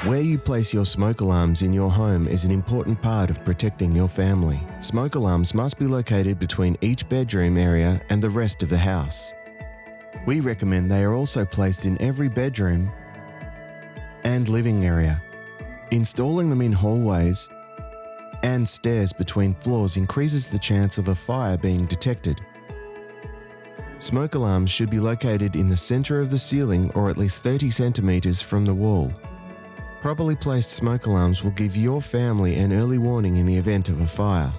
Where you place your smoke alarms in your home is an important part of protecting your family. Smoke alarms must be located between each bedroom area and the rest of the house. We recommend they are also placed in every bedroom and living area. Installing them in hallways and stairs between floors increases the chance of a fire being detected. Smoke alarms should be located in the center of the ceiling or at least 30 centimeters from the wall. Properly placed smoke alarms will give your family an early warning in the event of a fire.